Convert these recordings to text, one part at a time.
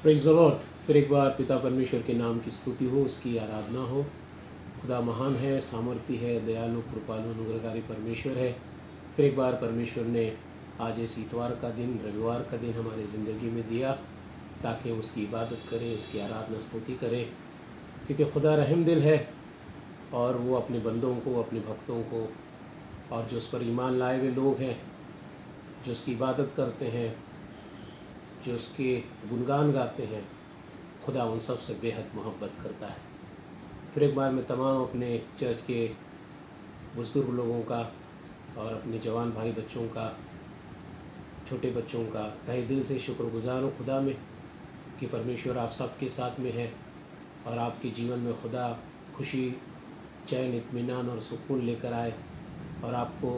Praise the Lord. फिर एक बार पिता परमेश्वर के नाम की स्तुति हो, उसकी आराधना हो। खुदा महान है, सामर्थी है, दयालु, कृपालु, अनुग्रहकारी परमेश्वर है। फिर एक बार परमेश्वर ने आज इस इतवार का दिन, रविवार का दिन हमारी ज़िंदगी में दिया ताकि हम उसकी इबादत करें, उसकी आराधना स्तुति करें, क्योंकि खुदा रहम दिल है और वो अपने बंदों को, अपने भक्तों को और जो उस पर ईमान लाए हुए लोग हैं, जो उसकी इबादत करते हैं, जो उसके गुणगान गाते हैं, खुदा उन सब से बेहद मोहब्बत करता है। फिर एक बार मैं तमाम अपने चर्च के बुजुर्ग लोगों का और अपने जवान भाई बच्चों का, छोटे बच्चों का तहे दिल से शुक्रगुजार हूँ खुदा में कि परमेश्वर आप सबके साथ में है और आपके जीवन में खुदा खुशी, चैन, इत्मीनान और सुकून लेकर आए और आपको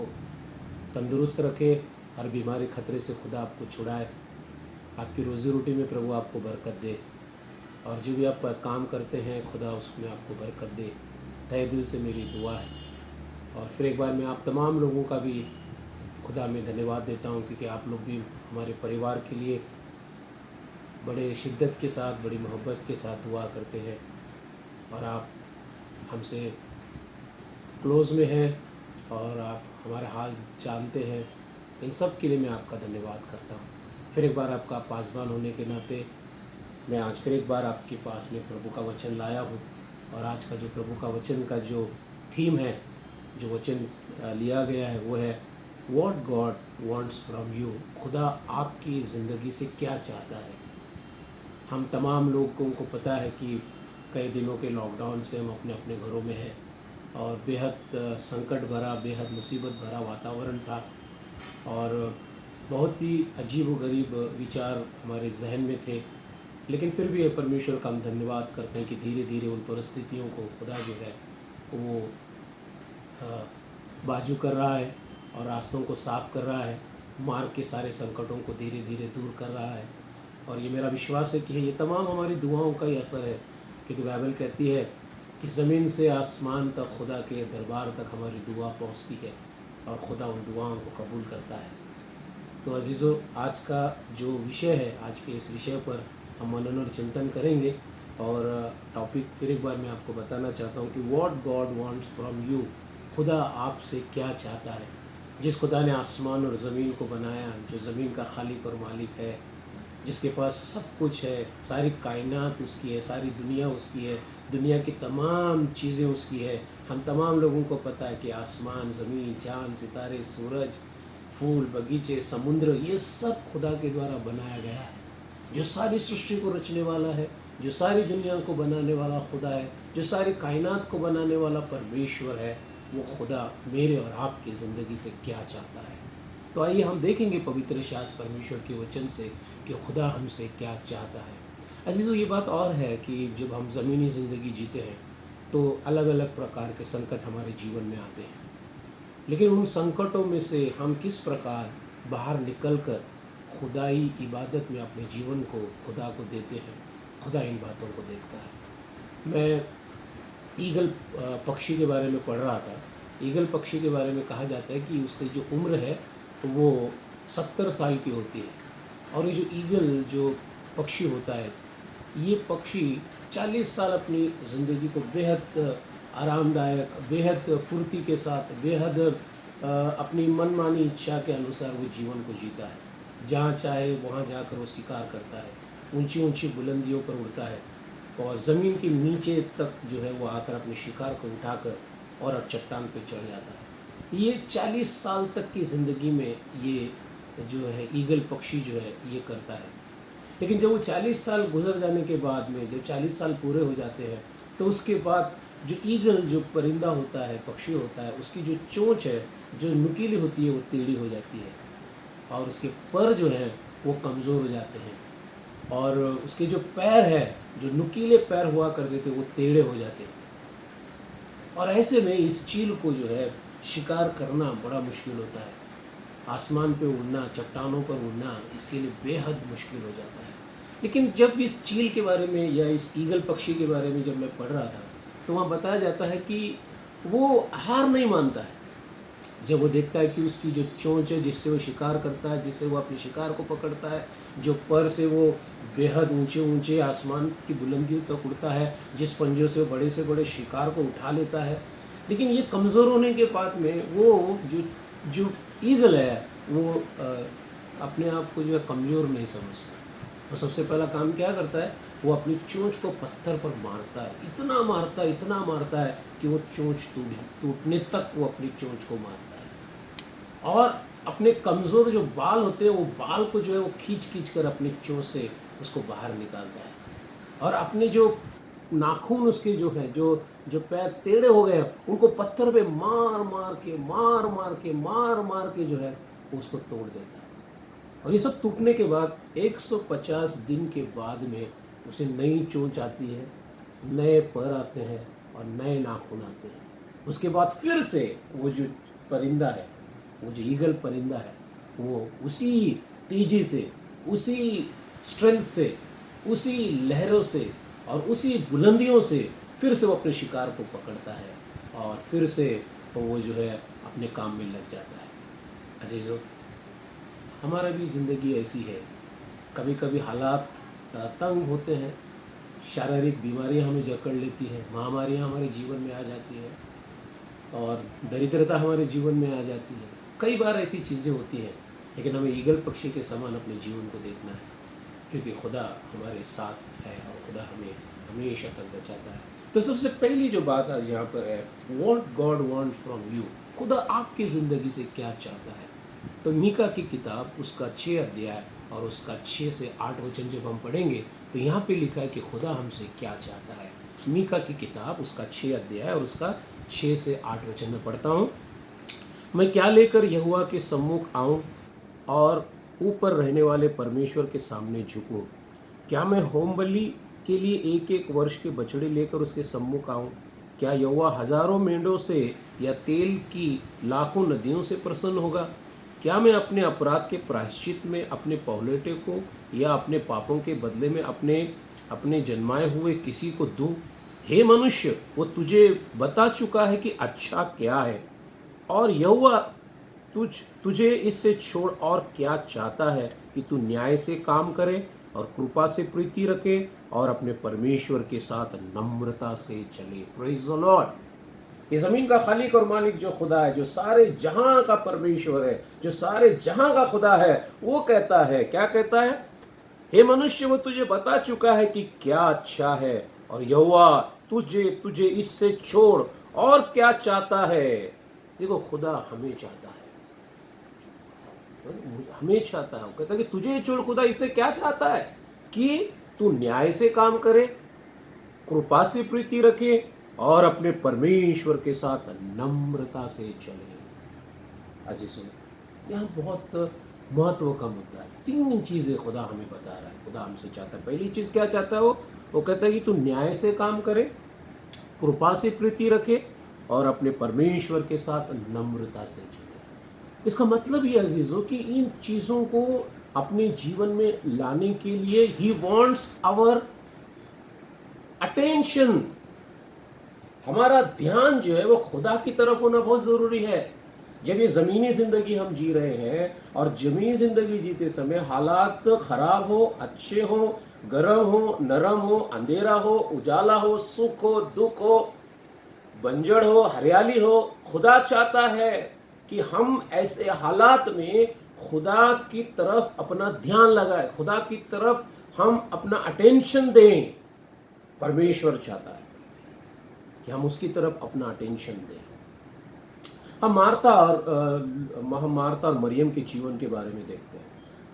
तंदुरुस्त रखे, हर बीमारी खतरे से खुदा आपको छुड़ाए, आपकी रोज़ी रोटी में प्रभु आपको बरकत दे और जो भी आप काम करते हैं खुदा उसमें आपको बरकत दे। तहे दिल से मेरी दुआ है। और फिर एक बार मैं आप तमाम लोगों का भी खुदा में धन्यवाद देता हूँ, क्योंकि आप लोग भी हमारे परिवार के लिए बड़े शिद्दत के साथ, बड़ी मोहब्बत के साथ दुआ करते हैं और आप हमसे क्लोज़ में हैं और आप हमारा हाल जानते हैं। इन सब के लिए मैं आपका धन्यवाद करता हूँ। फिर एक बार आपका पासबान होने के नाते मैं आज फिर एक बार आपके पास में प्रभु का वचन लाया हूँ और आज का जो प्रभु का वचन का जो थीम है, जो वचन लिया गया है, वो है what God wants from you. खुदा आपकी ज़िंदगी से क्या चाहता है। हम तमाम लोगों को पता है कि कई दिनों के लॉकडाउन से हम अपने अपने घरों में हैं और बेहद संकट भरा, बेहद मुसीबत भरा वातावरण था और बहुत ही अजीब व गरीब विचार हमारे जहन में थे। लेकिन फिर भी परमेश्वर का हम धन्यवाद करते हैं कि धीरे धीरे उन परिस्थितियों को खुदा जो है वो बाजू कर रहा है और रास्तों को साफ़ कर रहा है, मार्ग के सारे संकटों को धीरे धीरे दूर कर रहा है। और ये मेरा विश्वास है कि ये तमाम हमारी दुआओं का ही असर है, क्योंकि बाइबल कहती है कि ज़मीन से आसमान तक खुदा के दरबार तक हमारी दुआ पहुंचती है और खुदा उन दुआओं को कबूल करता है। तो अजीज़ों, आज का जो विषय है, आज के इस विषय पर हम मनन और चिंतन करेंगे और टॉपिक फिर एक बार मैं आपको बताना चाहता हूँ कि what God wants from you. खुदा आपसे क्या चाहता है। जिस खुदा ने आसमान और ज़मीन को बनाया, जो ज़मीन का खालिक और मालिक है, जिसके पास सब कुछ है, सारी कायनात उसकी है, सारी दुनिया उसकी है, दुनिया की तमाम चीज़ें उसकी है। हम तमाम लोगों को पता है कि आसमान, ज़मीन, चाँद, सितारे, सूरज, फूल, बगीचे, समुद्र, ये सब खुदा के द्वारा बनाया गया है। जो सारी सृष्टि को रचने वाला है, जो सारी दुनिया को बनाने वाला खुदा है, जो सारी कायनात को बनाने वाला परमेश्वर है, वो खुदा मेरे और आपकी ज़िंदगी से क्या चाहता है। तो आइए हम देखेंगे पवित्र शास्त्र परमेश्वर के वचन से कि खुदा हमसे क्या चाहता है। अजीज़ों, ये बात और है कि जब हम ज़मीनी ज़िंदगी जीते हैं तो अलग अलग प्रकार के संकट हमारे जीवन में आते हैं, लेकिन उन संकटों में से हम किस प्रकार बाहर निकलकर खुदाई इबादत में अपने जीवन को खुदा को देते हैं, खुदा इन बातों को देखता है। मैं ईगल पक्षी के बारे में पढ़ रहा था। ईगल पक्षी के बारे में कहा जाता है कि उसकी जो उम्र है वो 70 साल की होती है और ये जो ईगल जो पक्षी होता है, ये पक्षी 40 साल अपनी ज़िंदगी को बेहद आरामदायक, बेहद फुर्ती के साथ, बेहद अपनी मनमानी इच्छा के अनुसार वो जीवन को जीता है। जहाँ चाहे वहाँ जाकर वो शिकार करता है, ऊंची ऊंची बुलंदियों पर उड़ता है और ज़मीन के नीचे तक जो है वो आकर अपने शिकार को उठाकर और चट्टान पर चढ़ जाता है। ये 40 साल तक की ज़िंदगी में ये जो है ईगल पक्षी जो है ये करता है। लेकिन जब वो 40 साल गुजर जाने के बाद में, जब 40 साल पूरे हो जाते हैं, तो उसके बाद जो ईगल जो परिंदा होता है, पक्षी होता है, उसकी जो चोंच है, जो नुकीली होती है, वो टेढ़ी हो जाती है और उसके पर जो है वो कमज़ोर हो जाते हैं और उसके जो पैर है, जो नुकीले पैर हुआ करते थे, वो टेढ़े हो जाते हैं। और ऐसे में इस चील को जो है शिकार करना बड़ा मुश्किल होता है। आसमान पे उड़ना, चट्टानों पर उड़ना, इसके लिए बेहद मुश्किल हो जाता है। लेकिन जब इस चील के बारे में या इस ईगल पक्षी के बारे में जब मैं पढ़ रहा था, तो वहाँ बताया जाता है कि वो हार नहीं मानता है। जब वो देखता है कि उसकी जो चोंच है जिससे वो शिकार करता है, जिससे वो अपने शिकार को पकड़ता है, जो पर से वो बेहद ऊंचे ऊंचे आसमान की बुलंदियों तक उड़ता है, जिस पंजों से बड़े शिकार को उठा लेता है। लेकिन ये कमज़ोर होने के बाद में वो जो जो ईगल है वो अपने आप को जो है कमज़ोर नहीं समझता। वो सबसे पहला काम क्या करता है, वो अपनी चोंच को पत्थर पर मारता है, इतना मारता है कि वो चोंच टूटने तक वो अपनी चोंच को मारता है। और अपने कमज़ोर जो बाल होते हैं वो बाल को जो है वो खींच खींच कर अपनी चोंच से उसको बाहर निकालता है। और अपने जो नाखून उसके जो है जो जो पैर टेढ़े हो गए हैं उनको पत्थर पे मार मार के जो है वो उसको तोड़ देता है। और ये सब टूटने के बाद 150 दिन के बाद में उसे नई चोंच आती है, नए पर आते हैं और नए नाखून आते हैं। उसके बाद फिर से वो जो परिंदा है, वो जो ईगल परिंदा है, वो उसी तेजी से, उसी स्ट्रेंथ से, उसी लहरों से और उसी बुलंदियों से फिर से वो अपने शिकार को पकड़ता है और फिर से वो जो है अपने काम में लग जाता है। अजीज़ों, हमारा भी ज़िंदगी ऐसी है। कभी कभी हालात तंग होते हैं, शारीरिक बीमारियां हमें जकड़ लेती हैं, महामारियां हमारे जीवन में आ जाती हैं और दरिद्रता हमारे जीवन में आ जाती है। कई बार ऐसी चीज़ें होती हैं, लेकिन हमें ईगल पक्षी के समान अपने जीवन को देखना है, क्योंकि खुदा हमारे साथ है और खुदा हमें हमेशा तक बचाता है। तो सबसे पहली जो बात आज यहाँ पर है, what God wants from you. खुदा आपकी ज़िंदगी से क्या चाहता है। तो मीका की किताब उसका 6 अध्याय और उसका 6 से 8 वचन जब हम पढ़ेंगे तो यहाँ पे लिखा है कि खुदा हमसे क्या चाहता है। मीका की किताब उसका 6 अध्याय और उसका 6 से 8 वचन में पढ़ता हूँ। मैं क्या लेकर यहोवा के सम्मुख आऊँ और ऊपर रहने वाले परमेश्वर के सामने झुकूँ? क्या मैं होम बलि के लिए एक एक वर्ष के बछड़े लेकर उसके सम्मुख आऊँ? क्या यहोवा हजारों मेंढों से या तेल की लाखों नदियों से प्रसन्न होगा? क्या मैं अपने अपराध के प्रायश्चित में अपने पहलौठे को या अपने पापों के बदले में अपने जन्माए हुए किसी को दूं? हे मनुष्य, वो तुझे बता चुका है कि अच्छा क्या है, और यहोवा तुझे इससे छोड़ और क्या चाहता है कि तू न्याय से काम करे और कृपा से प्रीति रखे और अपने परमेश्वर के साथ नम्रता से चले। Praise the Lord. ये ज़मीन का खालिक और मालिक जो खुदा है, जो सारे जहां का परमेश्वर है, जो सारे जहां का खुदा है, वो कहता है, क्या कहता है? हे मनुष्य, वो तुझे बता चुका है कि क्या अच्छा है, और यहोवा तुझे इससे छोड़ और क्या चाहता है। देखो, खुदा हमें चाहता है, हमें चाहता है। वो कहता है कि तुझे छोड़ खुदा इससे क्या चाहता है कि तू न्याय से काम करे, कृपा से प्रीति रखे और अपने परमेश्वर के साथ नम्रता से चले। अजीजों, यहाँ बहुत महत्व का मुद्दा है। 3 चीज़ें खुदा हमें बता रहा है, खुदा हमसे चाहता है। पहली चीज़ क्या चाहता है? वो कहता है कि तू न्याय से काम करे, कृपा से प्रीति रखे और अपने परमेश्वर के साथ नम्रता से चले। इसका मतलब ये अजीजों कि इन चीज़ों को अपने जीवन में लाने के लिए ही वॉन्ट्स आवर अटेंशन। हमारा ध्यान जो है वो खुदा की तरफ होना बहुत ज़रूरी है। जब ये ज़मीनी ज़िंदगी हम जी रहे हैं और ज़मीनी ज़िंदगी जीते समय हालात ख़राब हो, अच्छे हो, गर्म हो, नरम हो, अंधेरा हो, उजाला हो, सुख हो, दुख हो, बंजर हो, हरियाली हो, खुदा चाहता है कि हम ऐसे हालात में खुदा की तरफ अपना ध्यान लगाएं, खुदा की तरफ हम अपना अटेंशन दें। परमेश्वर चाहता है कि हम उसकी तरफ अपना अटेंशन दें। हम मार्था और मरियम के जीवन के बारे में देखते हैं।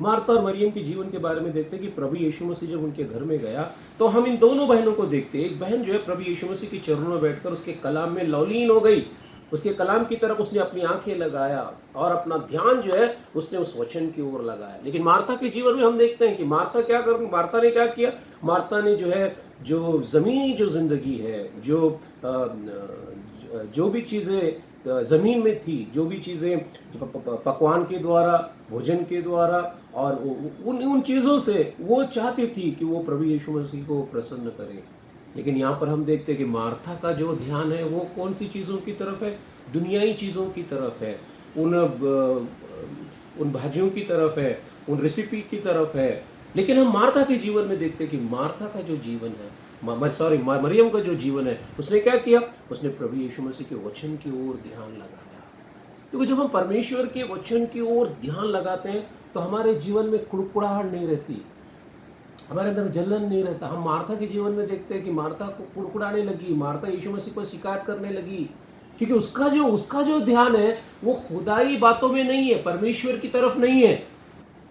मार्था और मरियम के जीवन के बारे में देखते हैं कि प्रभु यीशु मसीह जब उनके घर में गया तो हम इन दोनों बहनों को देखते हैं। एक बहन जो है प्रभु यीशु मसीह के चरणों में बैठकर उसके कलाम में लौलीन हो गई, उसके कलाम की तरफ उसने अपनी आंखें लगाया और अपना ध्यान जो है उसने उस वचन की ओर लगाया। लेकिन मार्था के जीवन में हम देखते हैं कि मार्था ने क्या किया? मार्था ने जो है जो ज़मीनी जो ज़िंदगी है, जो भी चीज़ें ज़मीन में थी, जो भी चीज़ें पकवान के द्वारा, भोजन के द्वारा और उन चीज़ों से वो चाहती थी कि वो प्रभु यीशु मसीह को प्रसन्न करे। लेकिन यहाँ पर हम देखते हैं कि मार्था का जो ध्यान है वो कौन सी चीज़ों की तरफ है? दुनियाई चीज़ों की तरफ है, उन भाजियों की तरफ है, उन रेसिपी की तरफ है, लेकिन हम मार्था के जीवन में देखते हैं कि मार्था का जो जीवन है, मरियम का जो जीवन है, उसने क्या किया? उसने प्रभु यीशु मसीह के वचन की ओर ध्यान लगाया। क्योंकि जब हम परमेश्वर के वचन की ओर ध्यान लगाते हैं तो हमारे जीवन में कुड़कुड़ाहट नहीं रहती, हमारे अंदर जलन नहीं रहता। हम मार्था के जीवन में देखते हैं कि मार्था को कुड़कुड़ाने लगी, मार्था यीशु मसीह को शिकायत करने लगी, क्योंकि उसका जो ध्यान है वो खुदाई बातों में नहीं है, परमेश्वर की तरफ नहीं है।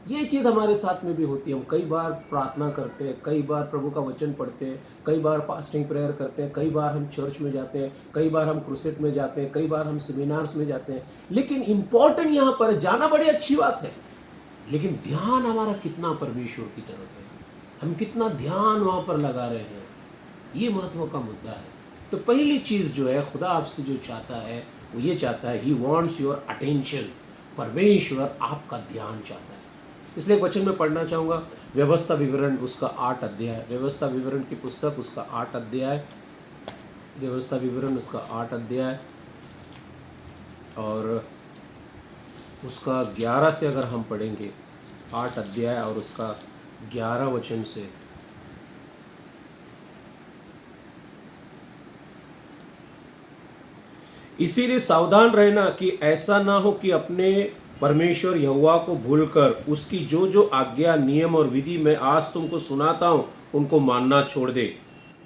ये चीज़ हमारे साथ में भी होती है। हम कई बार प्रार्थना करते हैं, कई बार प्रभु का वचन पढ़ते हैं, कई बार फास्टिंग प्रेयर करते हैं, कई बार हम चर्च में जाते हैं, कई बार हम क्रूसेट में जाते हैं, कई बार हम सेमिनार्स में जाते हैं, लेकिन इम्पॉर्टेंट यहाँ पर जाना बड़ी अच्छी बात है, लेकिन ध्यान हमारा कितना परमेश्वर की तरफ है, हम कितना ध्यान वहाँ पर लगा रहे हैं, ये महत्व का मुद्दा है। तो पहली चीज़ जो है, खुदा आपसे जो चाहता है वो ये चाहता है, ही वॉन्ट्स योर अटेंशन। परमेश्वर आपका ध्यान चाहता है। इसलिए एक वचन में पढ़ना चाहूँगा, व्यवस्था विवरण उसका 8 अध्याय, व्यवस्था विवरण की पुस्तक उसका 8 अध्याय, व्यवस्था विवरण उसका 8 अध्याय और उसका 11 से अगर हम पढ़ेंगे, 8 अध्याय और उसका 11 वचन से, इसीलिए सावधान रहना कि ऐसा ना हो कि अपने परमेश्वर यहोवा को भूलकर उसकी जो जो आज्ञा, नियम और विधि मैं आज तुमको सुनाता हूँ उनको मानना छोड़ दे।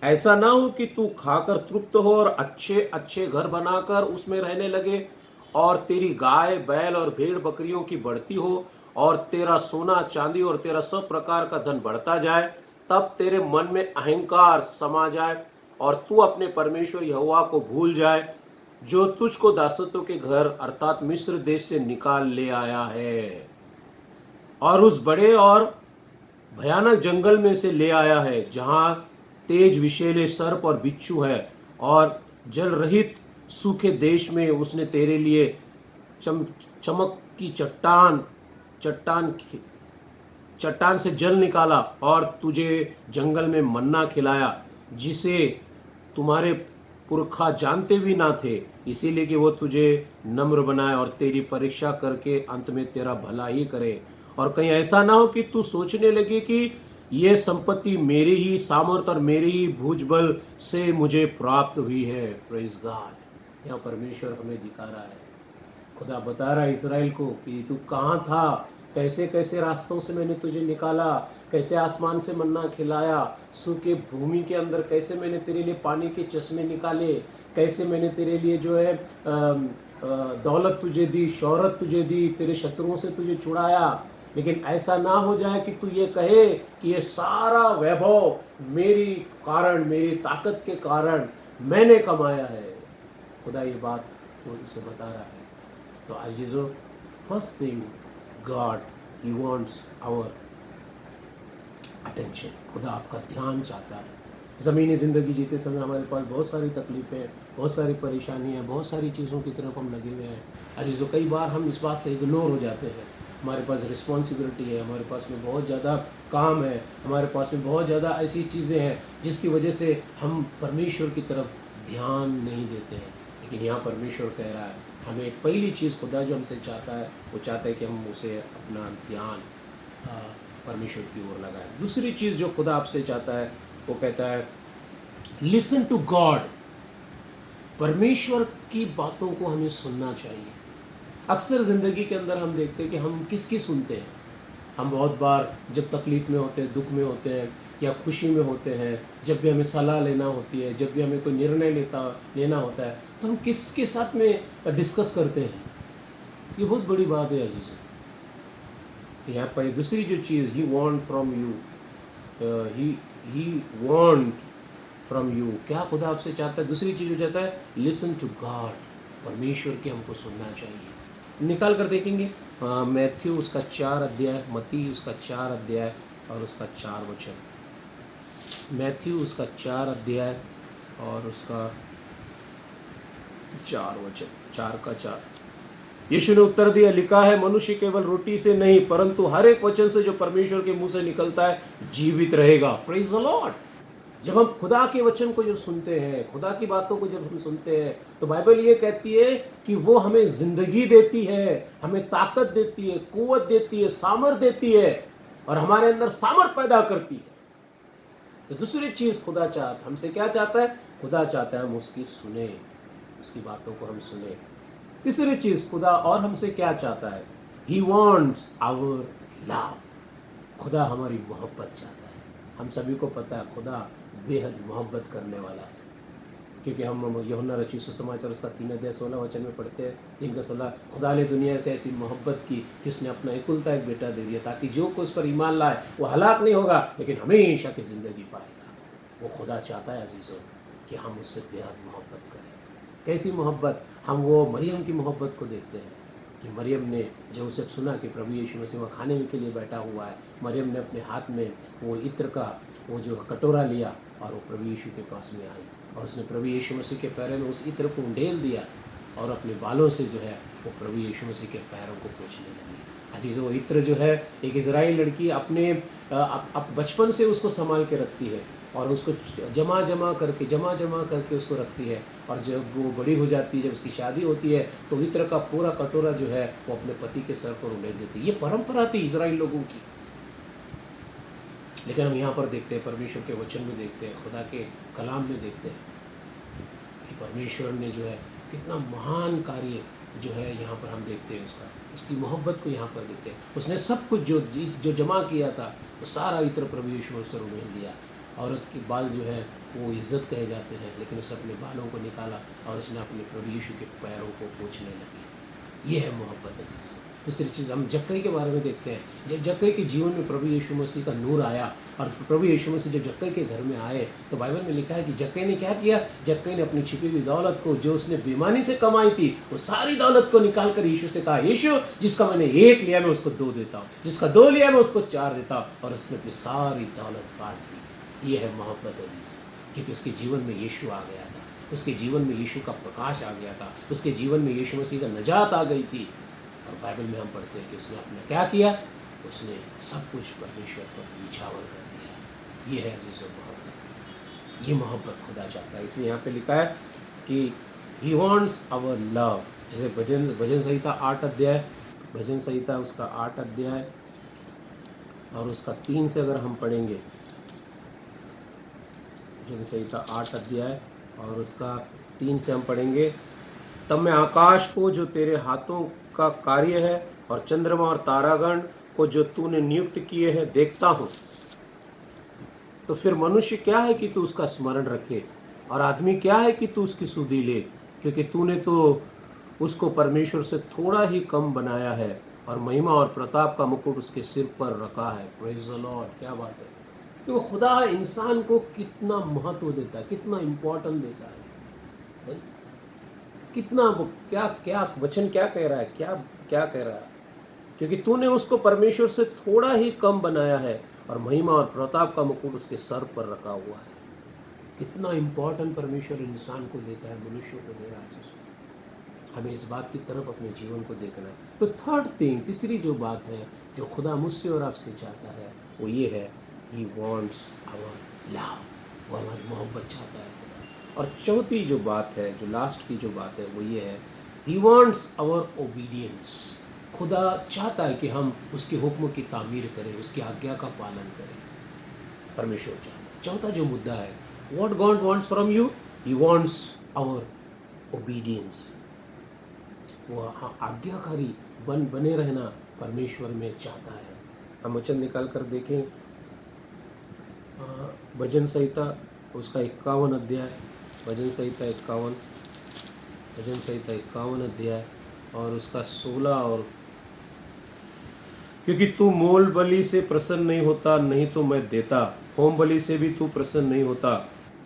ऐसा ना हो कि तू खाकर तृप्त हो और अच्छे अच्छे घर बनाकर उसमें रहने लगे, और तेरी गाय बैल और भेड़ बकरियों की बढ़ती हो, और तेरा सोना चांदी और तेरा सब प्रकार का धन बढ़ता जाए। तब तेरे मन में अहंकार समा जाए और तू अपने परमेश्वर यहोवा को भूल जाए, जो तुझको दासत्व के घर अर्थात मिस्र देश से निकाल ले आया है, और उस बड़े और भयानक जंगल में से ले आया है, जहां तेज विषैले सर्प और बिच्छू है, और जल रहित सूखे देश में उसने तेरे लिए चमक की चट्टान से जल निकाला, और तुझे जंगल में मन्ना खिलाया, जिसे तुम्हारे पुरखा जानते भी ना थे, इसीलिए कि वो तुझे नम्र बनाए और तेरी परीक्षा करके अंत में तेरा भला ही करे। और कहीं ऐसा ना हो कि तू सोचने लगे कि ये संपत्ति मेरी ही सामर्थ और मेरी ही भुजबल से मुझे प्राप्त हुई है। Praise God. यहाँ परमेश्वर हमें दिखा रहा है, खुदा बता रहा है इस्राएल को कि तू कहाँ था, कैसे कैसे रास्तों से मैंने तुझे निकाला, कैसे आसमान से मन्ना खिलाया, सूखे भूमि के अंदर कैसे मैंने तेरे लिए पानी के चश्मे निकाले, कैसे मैंने तेरे लिए जो है दौलत तुझे दी, शौहरत तुझे दी, तेरे शत्रुओं से तुझे छुड़ाया। लेकिन ऐसा ना हो जाए कि तू ये कहे कि ये सारा वैभव मेरी कारण, मेरी ताकत के कारण मैंने कमाया है। खुदा ये बात तो इसे बता रहा है। तो अजीजों, first thing, god he wants our attention. खुदा आपका ध्यान चाहता है। ज़मीनी ज़िंदगी जीते समय हमारे पास बहुत सारी तकलीफ़ें, बहुत सारी परेशानियाँ, बहुत सारी चीज़ों की तरफ हम लगे हुए हैं। अजीजों, कई बार हम इस बात से इग्नोर हो जाते हैं। हमारे पास रिस्पॉन्सिबिलिटी है, हमारे पास में बहुत ज़्यादा काम है, हमारे पास में बहुत ज़्यादा ऐसी चीज़ें हैं जिसकी वजह से हम परमेश्वर की तरफ ध्यान नहीं देते हैं। लेकिन यहाँ परमेश्वर कह रहा है, हमें पहली चीज़ खुदा जो हमसे चाहता है, वो चाहता है कि हम उसे अपना ध्यान परमेश्वर की ओर लगाएं। दूसरी चीज़ जो खुदा आपसे चाहता है, वो कहता है लिसन टू गॉड। परमेश्वर की बातों को हमें सुनना चाहिए। अक्सर ज़िंदगी के अंदर हम देखते हैं कि हम किसकी सुनते हैं। हम बहुत बार जब तकलीफ़ में होते हैं, दुख में होते हैं या खुशी में होते हैं, जब भी हमें सलाह लेना होती है, जब भी हमें कोई निर्णय लेना होता है, तो हम किसके साथ में डिस्कस करते हैं। ये बहुत बड़ी बात है अजीज़ों। यहाँ पर दूसरी जो चीज़, he want from you, he want from you, क्या खुदा आपसे चाहता है? दूसरी चीज़ जो चाहता है, लिसन टू गॉड। परमेश्वर की हमको सुनना चाहिए। निकाल कर देखेंगे मैथ्यू उसका 4 अध्याय, मत्ती उसका 4 अध्याय और उसका 4 वचन। मैथ्यू उसका 4 अध्याय और उसका 4 वचन, 4 का 4। यीशु ने उत्तर दिया, लिखा है, मनुष्य केवल रोटी से नहीं परंतु हर एक वचन से जो परमेश्वर के मुंह से निकलता है जीवित रहेगा। Praise the Lord. जब हम खुदा के वचन को जब सुनते हैं, खुदा की बातों को जब हम सुनते हैं, तो बाइबल ये कहती है कि वो हमें जिंदगी देती है, हमें ताकत देती है, कुव्वत देती है, सामर्थ देती है। और हमारे अंदर सामर्थ पैदा करती है। तो दूसरी चीज़ खुदा चाहता हमसे क्या चाहता है? खुदा चाहता है हम उसकी सुने, उसकी बातों को हम सुने। तीसरी चीज़ खुदा और हमसे क्या चाहता है? He wants our love. खुदा हमारी मोहब्बत चाहता है। हम सभी को पता है खुदा बेहद मोहब्बत करने वाला है, क्योंकि हम यूहन्ना रचित सुसमाचार उसका 3 अध्याय 16 वचन में पढ़ते हैं, 3 का 16, खुदा ने दुनिया से ऐसी मोहब्बत की कि उसने अपना इकलौता एक बेटा दे दिया, ताकि जो कोई उस पर ईमान लाए वो हलाक नहीं होगा लेकिन हमेशा की ज़िंदगी पाएगा। वो खुदा चाहता है अजीज़ों कि हम उससे बेहद मोहब्बत करें। कैसी मोहब्बत? हम वो मरियम की मोहब्बत को देखते हैं कि मरियम ने जब उसे सुना कि प्रभु यीशु मसीह वहाँ खाने के लिए बैठा हुआ है, मरियम ने अपने हाथ में वो इत्र का वो जो कटोरा लिया और वो प्रभु यीशु के पास में आई और उसने प्रभु यीशु मसीह के पैरों में उस इत्र को उंडेल दिया और अपने बालों से जो है वो प्रभु यीशु मसीह के पैरों को पोंछने लगी। अजीज़, वो इत्र जो है एक इजराइली लड़की अपने बचपन से उसको संभाल के रखती है और उसको जमा जमा करके उसको रखती है, और जब वो बड़ी हो जाती है, जब उसकी शादी होती है, तो इत्र का पूरा कटोरा जो है वो अपने पति के सर पर उंडेल देती है। ये परंपरा थी इजराइल लोगों की। लेकिन हम यहाँ पर देखते हैं, परमेश्वर के वचन में देखते हैं, खुदा के कलाम में देखते हैं कि परमेश्वर ने जो है कितना महान कार्य जो है यहाँ पर हम देखते हैं, उसकी मोहब्बत को यहाँ पर देखते हैं। उसने सब कुछ जो जमा किया था वो सारा इत्र प्रभु यीशु मसीह को मिल दिया। औरत के बाल जो है वो इज्जत कहे जाते हैं, लेकिन उसने अपने बालों को निकाला और उसने अपने प्रभु यीशु के पैरों को पोंछने लगी। ये है मोहब्बत अजीज़। दूसरी चीज़ हम जक्कई के बारे में देखते हैं। जब जक्कई के जीवन में प्रभु यीशु मसीह का नूर आया और प्रभु यीशु मसीह जब जक्कई के घर में आए, तो बाइबल में लिखा है कि जक्कई ने क्या किया? जक्कई ने अपनी छिपी हुई दौलत को, जो उसने बेईमानी से कमाई थी, वो सारी दौलत को निकाल कर यीशु से कहा, यीशु जिसका मैंने 1 लिया मैं उसको 2 देता हूँ, जिसका 2 लिया मैं उसको 4 देता हूँ, और उसने अपनी सारी दौलत बांट दी। ये है मोहब्बत अजीज़, क्योंकि उसके जीवन में यीशु आ गया था, उसके जीवन में यीशु का प्रकाश आ गया था, उसके जीवन में यीशु मसीह का नजात आ गई थी। और बाइबल में हम पढ़ते हैं कि उसने अपना क्या किया? उसने सब कुछ परमेश्वर पर निछावर कर दिया। ये है अजीज़ों मोहब्बत। ये मोहब्बत खुदा चाहता है। इसलिए यहाँ पे लिखा है कि ही वॉन्ट्स आवर लव। जैसे भजन संहिता 8 अध्याय, भजन संहिता उसका 8 अध्याय और उसका 3 से अगर हम पढ़ेंगे, भजन संहिता 8 अध्याय और उसका 3 से हम पढ़ेंगे, तब मैं आकाश को जो तेरे हाथों का कार्य है और चंद्रमा और तारागण को जो तूने नियुक्त किए हैं देखता हूँ। तो फिर मनुष्य क्या है कि तू उसका स्मरण रखे, और आदमी क्या है कि तू उसकी सुधि ले, क्योंकि तूने तो उसको परमेश्वर से थोड़ा ही कम बनाया है और महिमा और प्रताप का मुकुट उसके सिर पर रखा है। Praise the Lord. क्या बात है! क्योंकि खुदा इंसान को कितना महत्व देता है, कितना इम्पोर्टेंट देता है, कितना क्या क्या वचन क्या कह रहा है, क्या कह रहा है? क्योंकि तूने उसको परमेश्वर से थोड़ा ही कम बनाया है और महिमा और प्रताप का मुकुट उसके सर पर रखा हुआ है। कितना इम्पोर्टेंट परमेश्वर इंसान को देता है, मनुष्य को दे रहा है। हमें इस बात की तरफ अपने जीवन को देखना है। तो थर्ड थिंग, तीसरी जो बात है जो खुदा मुझसे और आपसे चाहता है, वो ये है, ही वॉन्ट्स आवर लव। वो हमारी मोहब्बत चाहता है खुदा। और चौथी जो बात है, जो लास्ट की जो बात है, वो ये है, ही वॉन्ट्स आवर ओबीडियंस। खुदा चाहता है कि हम उसके हुक्म की तामीर करें, उसकी आज्ञा का पालन करें। परमेश्वर चाहता है। चौथा जो मुद्दा है, what God wants from you, he wants our obedience. वो आज्ञाकारी बने रहना परमेश्वर में चाहता है। हम वचन निकाल कर देखें, भजन संहिता उसका 51 अध्याय, भजन संहिता 51 अध्याय और उसका 16 और, क्योंकि तू मोल बलि से प्रसन्न नहीं होता, नहीं तो मैं देता, होम बलि से भी तू प्रसन्न नहीं होता,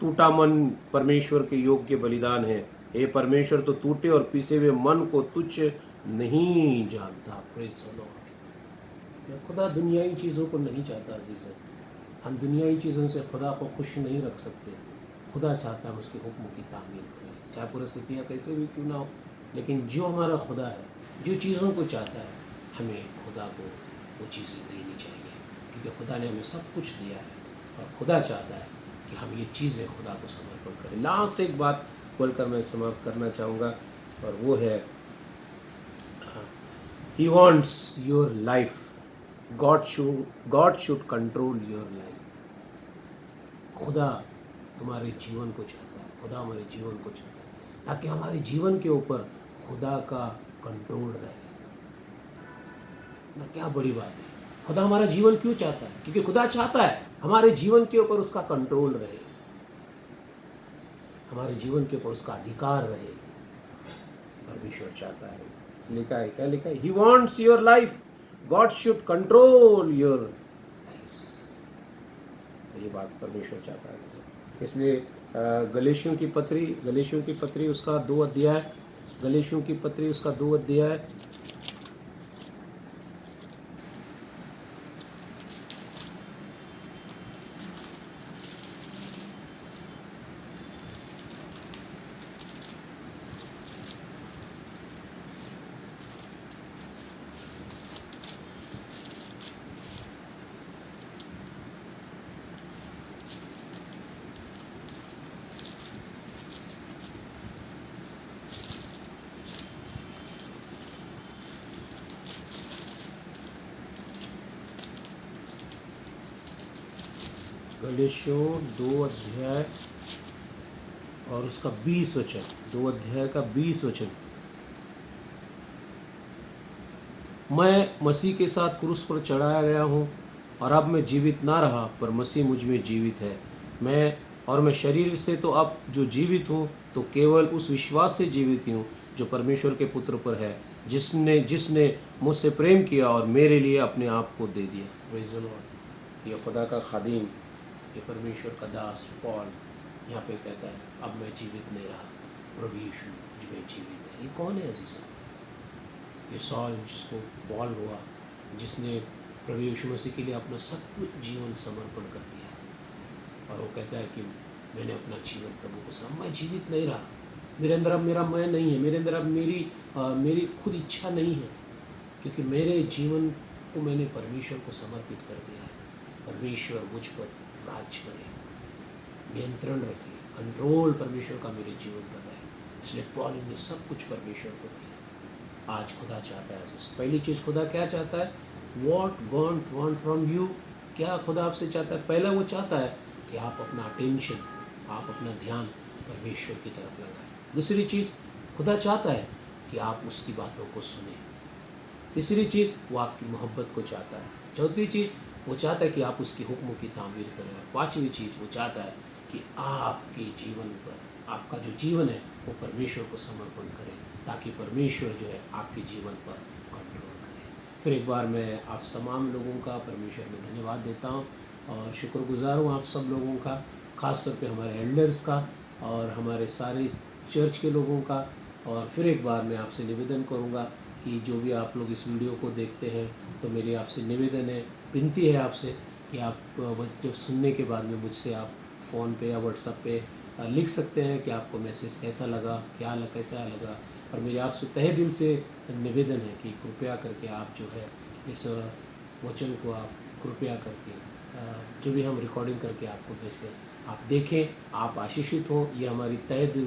टूटा मन परमेश्वर के योग्य बलिदान है। हे परमेश्वर, तो टूटे और पिसे हुए मन को तुच्छ नहीं जानता। Praise the Lord. खुदा दुनियाई चीज़ों को नहीं चाहता अजीज़। हम दुनियाई चीज़ों से खुदा को खुश नहीं रख सकते। खुदा चाहता है हम उसके हुक्म की तामीर करें, चाहे परिस्थितियाँ कैसे भी क्यों ना हो। लेकिन जो हमारा खुदा है, जो चीज़ों को चाहता है, हमें खुदा को वो चीज़ें देनी चाहिए, क्योंकि खुदा ने हमें सब कुछ दिया है और खुदा चाहता है कि हम ये चीज़ें खुदा को समर्पण करें। लास्ट एक बात बोलकर मैं समाप्त करना चाहूँगा, और वो है, he wants your life God should control your life. खुदा तुम्हारे जीवन को चाहता है, खुदा हमारे जीवन को चाहता है, ताकि हमारे जीवन के ऊपर खुदा का कंट्रोल रहे ना। क्या बड़ी बात है। खुदा हमारा जीवन क्यों चाहता है? क्योंकि खुदा चाहता है हमारे जीवन के ऊपर उसका कंट्रोल रहे, हमारे जीवन के ऊपर उसका अधिकार रहे। परमेश्वर चाहता है, लिखा है, क्या लिखा है? He wants your life, God should control your life. ये बात परमेश्वर चाहता है। इसलिए गलेशियों की पत्री उसका 2 अध्याय, गलेशियों की पत्री उसका 2 अध्याय, गलेशियों 2 अध्याय और उसका 20 वचन, 2 अध्याय का 20 वचन। मैं मसीह के साथ क्रूस पर चढ़ाया गया हूँ और अब मैं जीवित ना रहा, पर मसीह मुझ में जीवित है। मैं शरीर से तो अब जो जीवित हूँ तो केवल उस विश्वास से जीवित हूँ जो परमेश्वर के पुत्र पर है, जिसने मुझसे प्रेम किया और मेरे लिए अपने आप को दे दिया। Praise the Lord. ये खुदा का खादिम, ये परमेश्वर का दास पॉल यहाँ पे कहता है, अब मैं जीवित नहीं रहा, प्रभु यीशु मुझ में जीवित है। ये कौन है अजीज़ा? ये सॉल, जिसको पॉल हुआ, जिसने प्रभु यीशु मसीह के लिए अपना सब कुछ जीवन समर्पण कर दिया, और वो कहता है कि मैंने अपना जीवन प्रभु को समर्पित, मैं जीवित नहीं रहा, मेरे अंदर अब मेरा मैं नहीं है, मेरे अंदर अब मेरी खुद इच्छा नहीं है, क्योंकि मेरे जीवन को मैंने परमेश्वर को समर्पित कर दिया है। परमेश्वर मुझ पर राज करे, नियंत्रण रखे, कंट्रोल परमेश्वर का मेरे जीवन पर रहे। इसलिए पॉल ने सब कुछ परमेश्वर को दिया। आज खुदा चाहता है, पहली चीज़ खुदा क्या चाहता है? What God want from you. क्या खुदा आपसे चाहता है? पहला वो चाहता है कि आप अपना अटेंशन, आप अपना ध्यान परमेश्वर की तरफ लगाएं। दूसरी चीज़, खुदा चाहता है कि आप उसकी बातों को सुने। तीसरी चीज़, वो आपकी मोहब्बत को चाहता है। चौथी चीज़, वो चाहता है कि आप उसकी हुक्मों की तामीर करें। और पांचवी चीज़, वो चाहता है कि आपके जीवन पर, आपका जो जीवन है वो परमेश्वर को समर्पण करें, ताकि परमेश्वर जो है आपके जीवन पर कंट्रोल करे। फिर एक बार मैं आप तमाम लोगों का परमेश्वर में धन्यवाद देता हूँ और शुक्रगुजार हूँ आप सब लोगों का, ख़ास तौर पे हमारे एल्डर्स का और हमारे सारे चर्च के लोगों का। और फिर एक बार मैं आपसे निवेदन करूँगा कि जो भी आप लोग इस वीडियो को देखते हैं, तो मेरी आपसे निवेदन है, विनती है आपसे कि आप जब सुनने के बाद में मुझसे आप फ़ोन पे या व्हाट्सएप पे लिख सकते हैं कि आपको मैसेज कैसा लगा, कैसा लगा। और मेरे आपसे तहे दिल से निवेदन है कि कृपया करके आप जो है इस वचन को आप कृपया करके जो भी हम रिकॉर्डिंग करके आपको भेजते हैं, आप देखें, आप आशीषित हों। ये हमारी तहे दिल